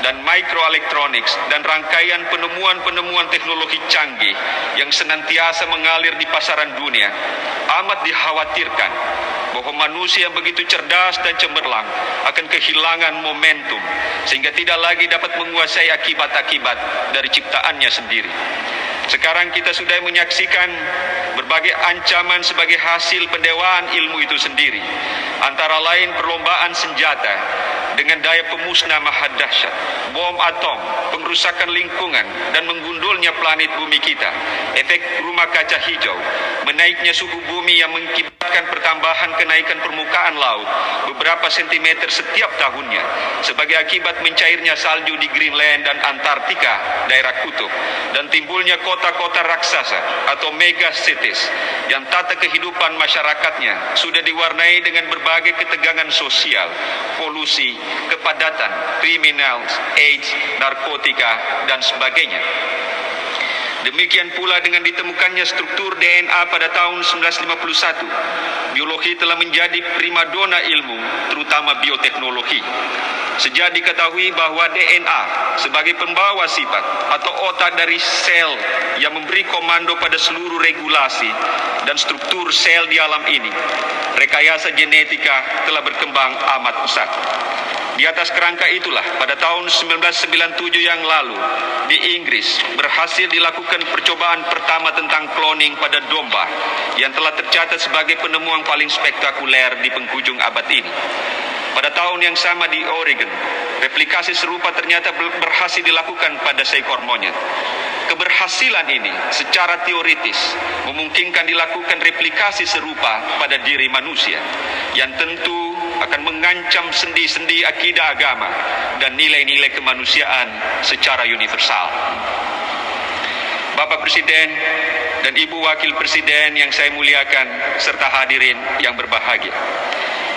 dan microelectronics dan rangkaian penemuan-penemuan teknologi canggih yang senantiasa mengalir di pasaran dunia, amat dikhawatirkan bahwa manusia yang begitu cerdas dan cemerlang akan kehilangan momentum sehingga tidak lagi dapat menguasai akibat-akibat dari ciptaannya sendiri. Sekarang kita sudah menyaksikan berbagai ancaman sebagai hasil pendewaan ilmu itu sendiri, antara lain perlombaan senjata dengan daya pemusnah maha dahsyat, bom atom, pengerusakan lingkungan dan menggundulnya planet bumi kita, efek rumah kaca hijau, menaiknya suhu bumi yang mengakibatkan pertambahan kenaikan permukaan laut beberapa sentimeter setiap tahunnya sebagai akibat mencairnya salju di Greenland dan Antartika, daerah kutub, dan timbulnya kota-kota raksasa atau mega cities yang tata kehidupan masyarakatnya sudah diwarnai dengan berbagai ketegangan sosial, polusi, kepadatan, kriminal, AIDS, narkotika, dan sebagainya. Demikian pula dengan ditemukannya struktur DNA pada tahun 1951, biologi telah menjadi primadona ilmu, terutama bioteknologi. Sejak diketahui bahwa DNA sebagai pembawa sifat atau otak dari sel yang memberi komando pada seluruh regulasi dan struktur sel di alam ini, rekayasa genetika telah berkembang amat pesat. Di atas kerangka itulah pada tahun 1997 yang lalu di Inggris berhasil dilakukan percobaan pertama tentang cloning pada domba yang telah tercatat sebagai penemuan paling spektakuler di penghujung abad ini. Pada tahun yang sama di Oregon, replikasi serupa ternyata berhasil dilakukan pada seekor monyet. Keberhasilan ini secara teoritis memungkinkan dilakukan replikasi serupa pada diri manusia yang tentu akan mengancam sendi-sendi akidah agama dan nilai-nilai kemanusiaan secara universal. Bapak Presiden dan Ibu Wakil Presiden yang saya muliakan serta hadirin yang berbahagia,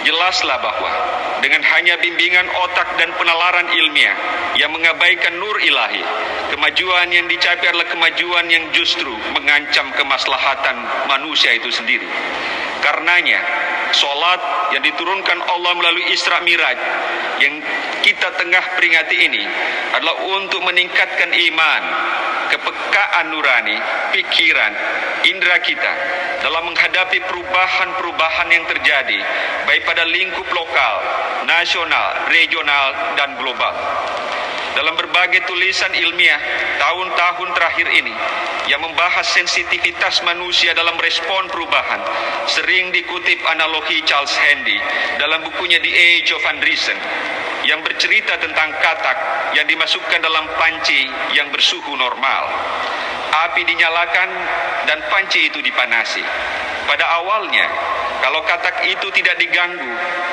jelaslah bahwa dengan hanya bimbingan otak dan penalaran ilmiah yang mengabaikan nur ilahi, kemajuan yang dicapai adalah kemajuan yang justru mengancam kemaslahatan manusia itu sendiri. Karenanya, sholat yang diturunkan Allah melalui Isra Miraj yang kita tengah peringati ini adalah untuk meningkatkan iman, kepekaan nurani, pikiran, indera kita dalam menghadapi perubahan-perubahan yang terjadi baik pada lingkup lokal, nasional, regional, dan global. Dalam berbagai tulisan ilmiah tahun-tahun terakhir ini yang membahas sensitivitas manusia dalam respon perubahan, sering dikutip analogi Charles Handy dalam bukunya The Age of Unreason yang bercerita tentang katak yang dimasukkan dalam panci yang bersuhu normal. Api dinyalakan dan panci itu dipanasi. Pada awalnya, kalau katak itu tidak diganggu,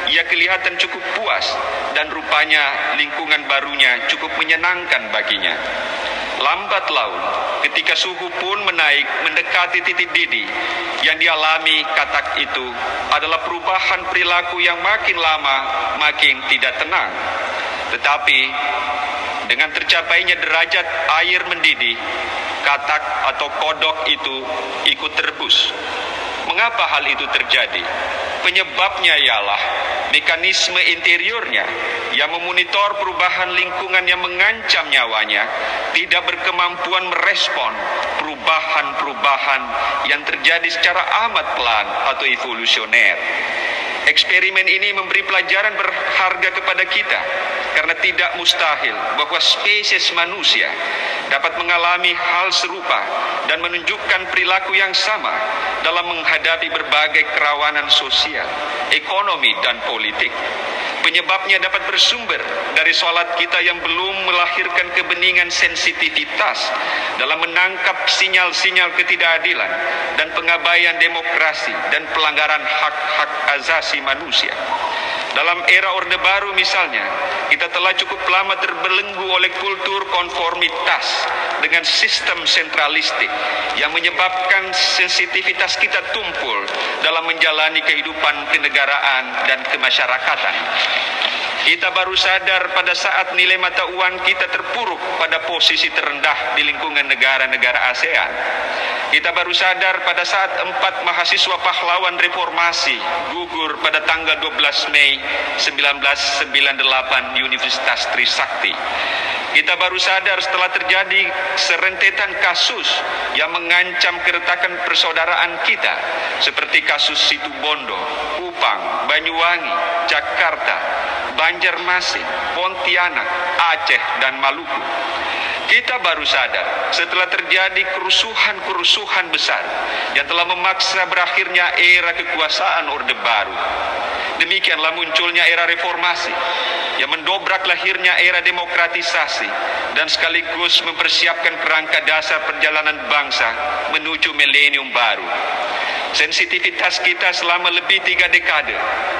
ia kelihatan cukup puas dan rupanya lingkungan barunya cukup menyenangkan baginya. Lambat laun, ketika suhu pun menaik mendekati titik didih, yang dialami katak itu adalah perubahan perilaku yang makin lama makin tidak tenang. Tetapi dengan tercapainya derajat air mendidih, katak atau kodok itu ikut terebus. Mengapa hal itu terjadi? Penyebabnya ialah mekanisme interiornya yang memonitor perubahan lingkungan yang mengancam nyawanya tidak berkemampuan merespon perubahan-perubahan yang terjadi secara amat pelan atau evolusioner. Eksperimen ini memberi pelajaran berharga kepada kita karena tidak mustahil bahwa spesies manusia dapat mengalami hal serupa dan menunjukkan perilaku yang sama dalam menghadapi berbagai kerawanan sosial, ekonomi, dan politik. Penyebabnya dapat bersumber dari sholat kita yang belum melahirkan kebeningan sensitivitas dalam menangkap sinyal-sinyal ketidakadilan dan pengabaian demokrasi dan pelanggaran hak-hak asasi manusia. Dalam era Orde Baru misalnya, kita telah cukup lama terbelenggu oleh kultur konformitas dengan sistem sentralistik yang menyebabkan sensitivitas kita tumpul dalam menjalani kehidupan kenegaraan dan kemasyarakatan. Kita baru sadar pada saat nilai mata uang kita terpuruk pada posisi terendah di lingkungan negara-negara ASEAN. Kita baru sadar pada saat 4 mahasiswa pahlawan reformasi gugur pada tanggal 12 Mei 1998 di Universitas Trisakti. Kita baru sadar setelah terjadi serentetan kasus yang mengancam keretakan persaudaraan kita, seperti kasus Situbondo, Kupang, Banyuwangi, Jakarta, Banjarmasin, Pontianak, Aceh, dan Maluku. Kita baru sadar setelah terjadi kerusuhan-kerusuhan besar yang telah memaksa berakhirnya era kekuasaan Orde Baru. Demikianlah munculnya era reformasi yang mendobrak lahirnya era demokratisasi dan sekaligus mempersiapkan kerangka dasar perjalanan bangsa menuju milenium baru. Sensitivitas kita selama lebih 3 dekade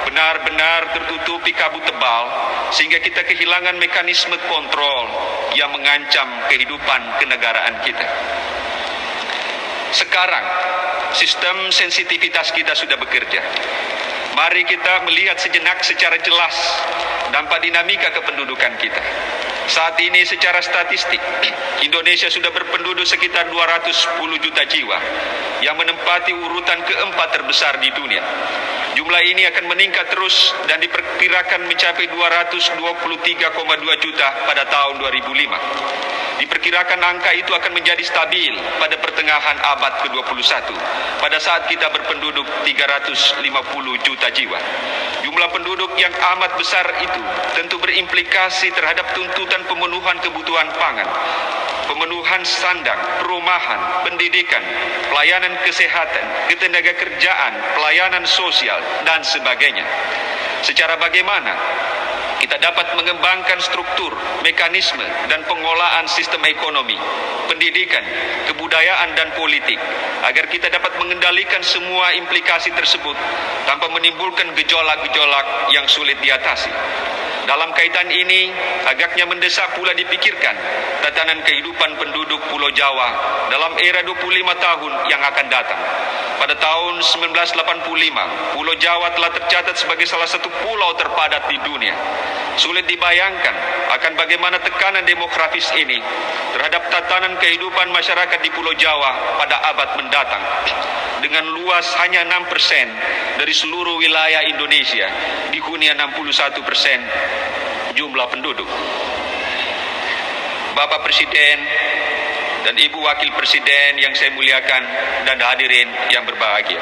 benar-benar tertutupi kabut tebal sehingga kita kehilangan mekanisme kontrol yang mengancam kehidupan kenegaraan kita. Sekarang, sistem sensitivitas kita sudah bekerja. Mari kita melihat sejenak secara jelas dampak dinamika kependudukan kita. Saat ini secara statistik, Indonesia sudah berpenduduk sekitar 210 juta jiwa yang menempati urutan keempat terbesar di dunia. Jumlah ini akan meningkat terus dan diperkirakan mencapai 223,2 juta pada tahun 2005. Diperkirakan angka itu akan menjadi stabil pada pertengahan abad ke-21 pada saat kita berpenduduk 350 juta jiwa. Jumlah penduduk yang amat besar itu tentu berimplikasi terhadap tuntutan pemenuhan kebutuhan pangan, pemenuhan sandang, perumahan, pendidikan, pelayanan kesehatan, ketenagakerjaan, pelayanan sosial, dan sebagainya. Secara bagaimana kita dapat mengembangkan struktur, mekanisme, dan pengolahan sistem ekonomi, pendidikan, kebudayaan, dan politik agar kita dapat mengendalikan semua implikasi tersebut tanpa menimbulkan gejolak-gejolak yang sulit diatasi. Dalam kaitan ini, agaknya mendesak pula dipikirkan tatanan kehidupan penduduk Pulau Jawa dalam era 25 tahun yang akan datang. Pada tahun 1985, Pulau Jawa telah tercatat sebagai salah satu pulau terpadat di dunia. Sulit dibayangkan akan bagaimana tekanan demografis ini terhadap tatanan kehidupan masyarakat di Pulau Jawa pada abad mendatang. Dengan luas hanya 6% dari seluruh wilayah Indonesia, dihuni 61% jumlah penduduk. Bapak Presiden dan Ibu Wakil Presiden yang saya muliakan dan hadirin yang berbahagia.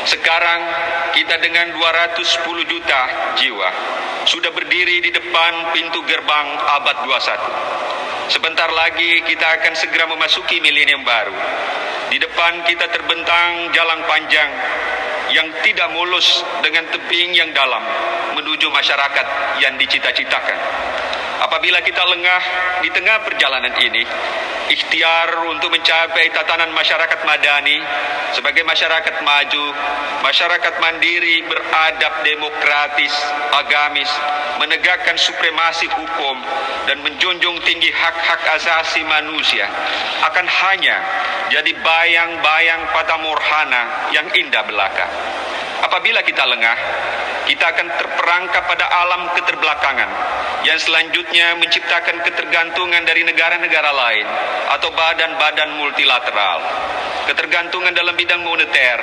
Sekarang kita dengan 210 juta jiwa sudah berdiri di depan pintu gerbang abad 21. Sebentar lagi kita akan segera memasuki milenium baru. Di depan kita terbentang jalan panjang yang tidak mulus dengan tebing yang dalam menuju masyarakat yang dicita-citakan. Apabila kita lengah di tengah perjalanan ini, ikhtiar untuk mencapai tatanan masyarakat madani sebagai masyarakat maju, masyarakat mandiri, beradab, demokratis, agamis, menegakkan supremasi hukum, dan menjunjung tinggi hak-hak asasi manusia akan hanya jadi bayang-bayang fata morgana yang indah belaka. Apabila kita lengah, kita akan terperangkap pada alam keterbelakangan yang selanjutnya menciptakan ketergantungan dari negara-negara lain atau badan-badan multilateral. Ketergantungan dalam bidang moneter,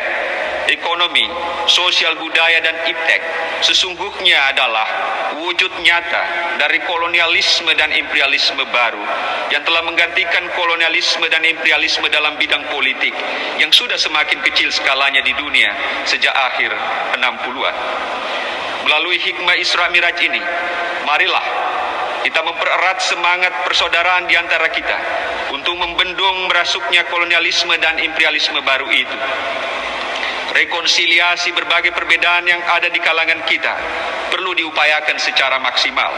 ekonomi, sosial budaya, dan iptek sesungguhnya adalah wujud nyata dari kolonialisme dan imperialisme baru yang telah menggantikan kolonialisme dan imperialisme dalam bidang politik yang sudah semakin kecil skalanya di dunia sejak akhir 60-an. Melalui hikmah Isra Miraj ini, marilah kita mempererat semangat persaudaraan di antara kita untuk membendung merasuknya kolonialisme dan imperialisme baru itu. Rekonsiliasi berbagai perbedaan yang ada di kalangan kita perlu diupayakan secara maksimal.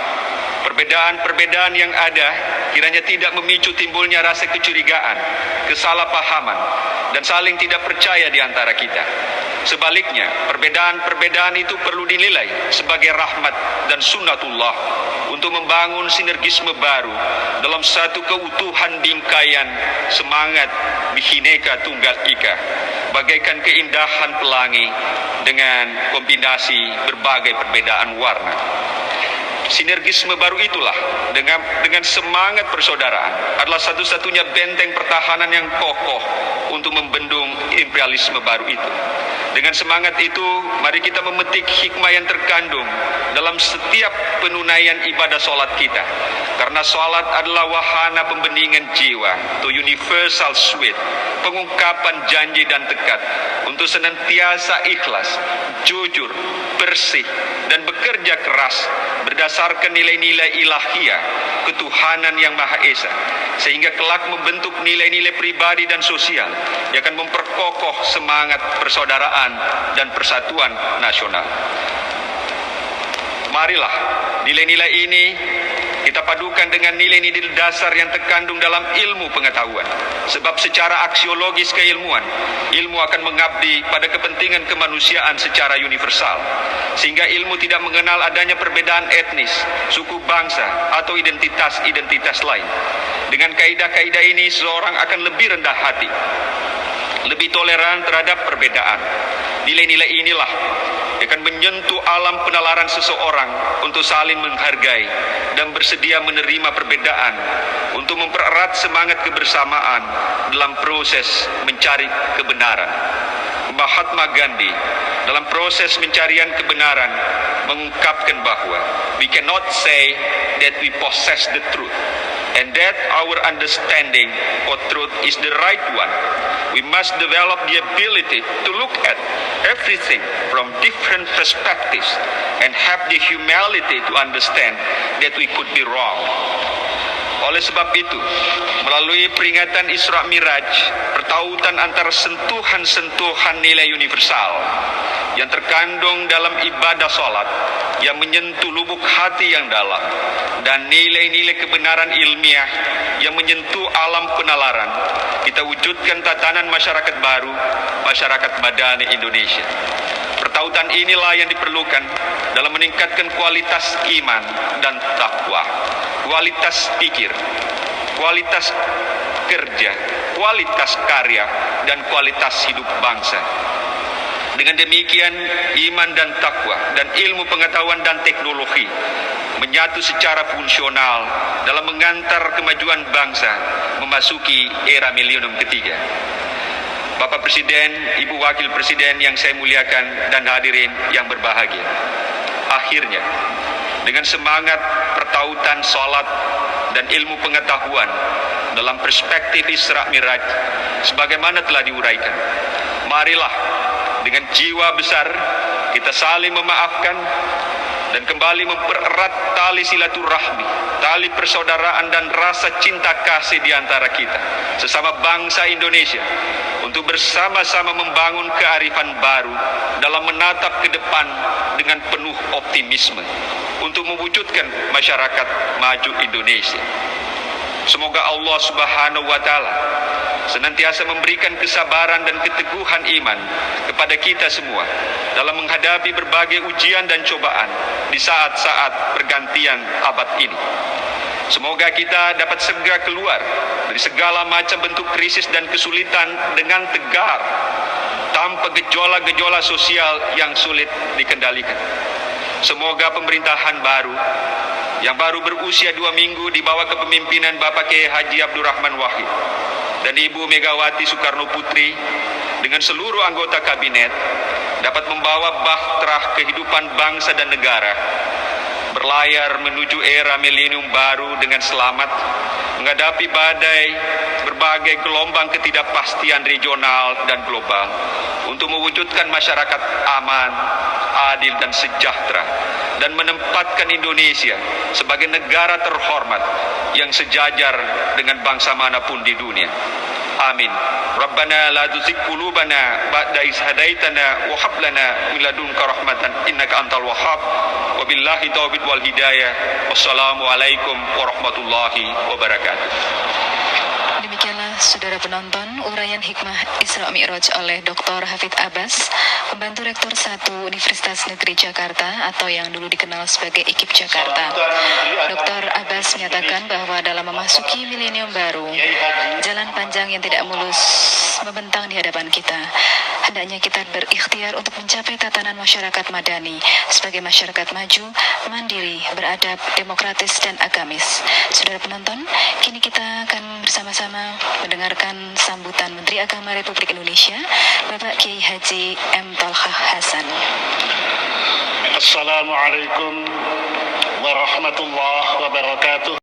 Perbedaan-perbedaan yang ada kiranya tidak memicu timbulnya rasa kecurigaan, kesalahpahaman, dan saling tidak percaya di antara kita. Sebaliknya, perbedaan-perbedaan itu perlu dinilai sebagai rahmat dan sunnatullah untuk membangun sinergisme baru dalam satu keutuhan bingkaian semangat Bhinneka Tunggal Ika, bagaikan keindahan pelangi dengan kombinasi berbagai perbedaan warna. Sinergisme baru itulah dengan semangat persaudaraan adalah satu-satunya benteng pertahanan yang kokoh untuk membendung imperialisme baru itu. Dengan semangat itu, mari kita memetik hikmah yang terkandung dalam setiap penunaian ibadah solat kita. Karena solat adalah wahana pembeningan jiwa, to universal sweet, pengungkapan janji dan tekad untuk senantiasa ikhlas, jujur, bersih, dan bekerja keras berdasarkan nilai-nilai ilahiyah, ketuhanan yang Maha Esa, sehingga kelak membentuk nilai-nilai pribadi dan sosial yang akan memperkokoh semangat persaudaraan dan persatuan nasional. Marilah nilai-nilai ini kita padukan dengan nilai-nilai dasar yang terkandung dalam ilmu pengetahuan. Sebab secara aksiologis keilmuan, ilmu akan mengabdi pada kepentingan kemanusiaan secara universal. Sehingga ilmu tidak mengenal adanya perbedaan etnis, suku bangsa, atau identitas-identitas lain. Dengan kaidah-kaidah ini, seseorang akan lebih rendah hati, lebih toleran terhadap perbedaan. Nilai-nilai inilah akan menyentuh alam penalaran seseorang untuk saling menghargai dan bersedia menerima perbedaan untuk mempererat semangat kebersamaan dalam proses mencari kebenaran. Mahatma Gandhi dalam proses pencarian kebenaran mengungkapkan bahwa we cannot say that we possess the truth and that our understanding of truth is the right one. We must develop the ability to look at everything from different perspectives and have the humility to understand that we could be wrong. Oleh sebab itu, melalui peringatan Isra Miraj, pertautan antara sentuhan-sentuhan nilai universal yang terkandung dalam ibadah salat yang menyentuh lubuk hati yang dalam dan nilai-nilai kebenaran ilmiah yang menyentuh alam penalaran, kita wujudkan tatanan masyarakat baru, masyarakat Madani Indonesia. Pertautan inilah yang diperlukan dalam meningkatkan kualitas iman dan takwa, kualitas pikir, kualitas kerja, kualitas karya, dan kualitas hidup bangsa. Dengan demikian, iman dan takwa dan ilmu pengetahuan dan teknologi menyatu secara fungsional dalam mengantar kemajuan bangsa memasuki era milenium ketiga. Bapak Presiden, Ibu Wakil Presiden yang saya muliakan dan hadirin yang berbahagia. Akhirnya, dengan semangat pertautan salat dan ilmu pengetahuan dalam perspektif Isra Miraj sebagaimana telah diuraikan, marilah dengan jiwa besar kita saling memaafkan dan kembali mempererat tali silaturahmi, tali persaudaraan dan rasa cinta kasih di antara kita sesama bangsa Indonesia untuk bersama-sama membangun kearifan baru dalam menatap ke depan dengan penuh optimisme untuk mewujudkan masyarakat maju Indonesia. Semoga Allah Subhanahu wa Ta'ala senantiasa memberikan kesabaran dan keteguhan iman kepada kita semua dalam menghadapi berbagai ujian dan cobaan di saat-saat pergantian abad ini. Semoga kita dapat segera keluar dari segala macam bentuk krisis dan kesulitan dengan tegar, tanpa gejolak-gejolak sosial yang sulit dikendalikan. Semoga pemerintahan baru yang baru berusia 2 minggu di bawah kepemimpinan Bapak Kiai Haji Abdurrahman Wahid dan Ibu Megawati Soekarno Putri dengan seluruh anggota kabinet dapat membawa bahtera kehidupan bangsa dan negara berlayar menuju era milenium baru dengan selamat, menghadapi badai berbagai gelombang ketidakpastian regional dan global untuk mewujudkan masyarakat aman, adil dan sejahtera dan menempatkan Indonesia sebagai negara terhormat yang sejajar dengan bangsa manapun di dunia. Amin. Rabbana la tuzigh qulubana ba'da idh hadaitana wa hab lana min ladunka rahmatan innaka antal wahhab. Wabillahi taufiq wal hidayah. Wassalamualaikum warahmatullahi wabarakatuh. Demikianlah saudara penonton, uraian hikmah Isra Mi'raj oleh Dr. Hafidz Abbas, pembantu Rektor 1 Universitas Negeri Jakarta atau yang dulu dikenal sebagai IKIP Jakarta. Dr. Abbas menyatakan bahwa dalam memasuki milenium baru, jalan panjang yang tidak mulus membentang di hadapan kita. Hendaknya kita berikhtiar untuk mencapai tatanan masyarakat madani sebagai masyarakat maju, mandiri, beradab, demokratis, dan agamis. Saudara penonton, kini kita akan bersama-sama mendengarkan sambutan Menteri Agama Republik Indonesia, Bapak Kiai Haji M. Tolhah Hasan. Assalamualaikum warahmatullahi wabarakatuh.